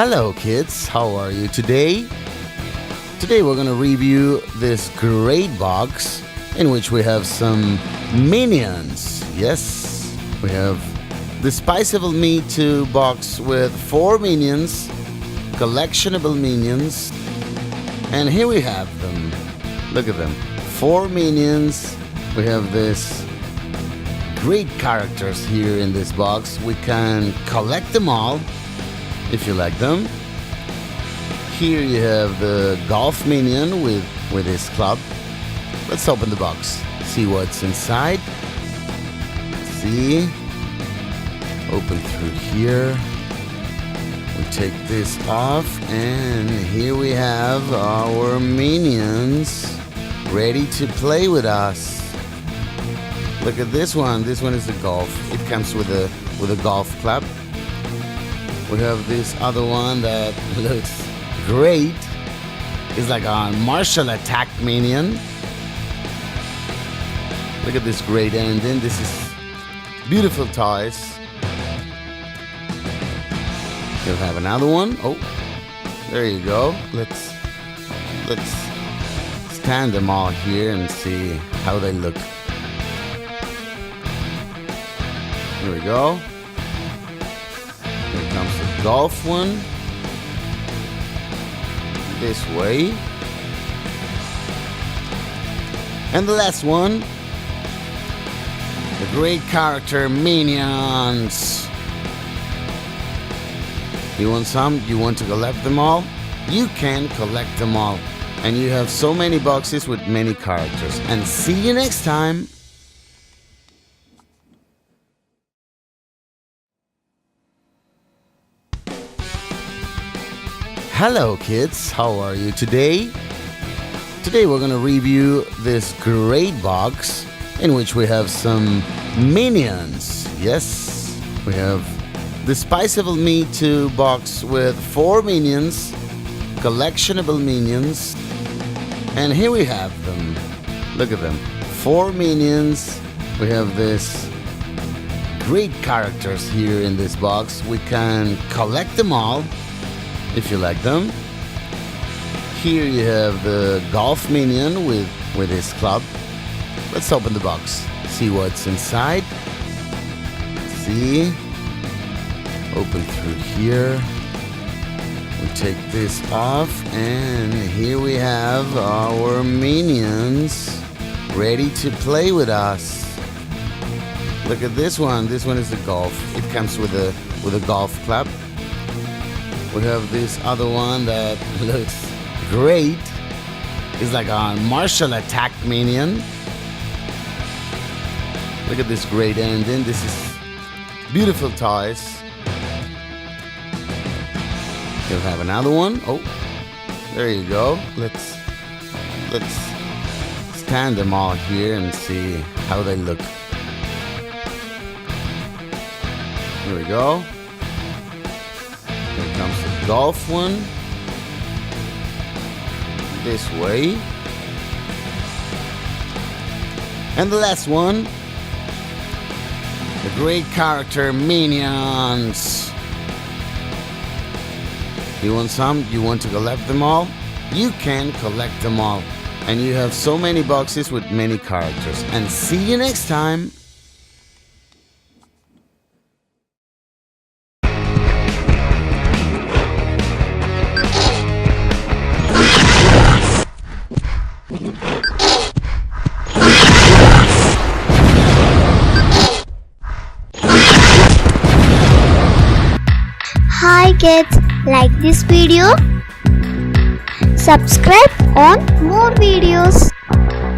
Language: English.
Hello kids, how are you today? Today we're gonna review this great box in which we have some minions. Yes, we have the Spiceable Me 2 box with 4 minions, collectionable minions, and here we have them. Look at them, 4 minions. We have this great characters here in this box. We can collect them all if you like them. Here you have the golf minion with his club. Let's open the box, see what's inside. See, open through here. We take this off, and here we have our minions ready to play with us. Look at this one. This one is the golf. It comes with a golf club. We have this other one that looks great. It's like a martial attack minion. Look at this great ending. This is beautiful toys. We'll have another one. Oh, there you go. Let's stand them all here and see how they look. Here we go. Here comes the golf one. This way. And the last one. The great character minions. You want some? You want to collect them all? You can collect them all. And you have so many boxes with many characters. And see you next time. Hello kids, how are you today? Today we're gonna review this great box in which we have some minions. Yes, we have the Spiceable Me 2 box with 4 minions, collectionable minions, and here we have them. Look at them, 4 minions. We have this great characters here in this box. We can collect them all if you like them. Here you have the golf minion with his club. Let's open the box, see what's inside. See, open through here. We take this off, and here we have our minions ready to play with us. Look at this one. This one is the golf. It comes with a golf club. We have this other one that looks great. It's like a martial attack minion. Look at this great ending. This is beautiful toys. We'll have another one. Oh, there you go. Let's stand them all here and see how they look. Here we go. Here comes the golf one. This way. And the last one. The great character minions. You want some? You want to collect them all? You can collect them all. And you have so many boxes with many characters. And see you next time. Hi kids, like this video? Subscribe on more videos.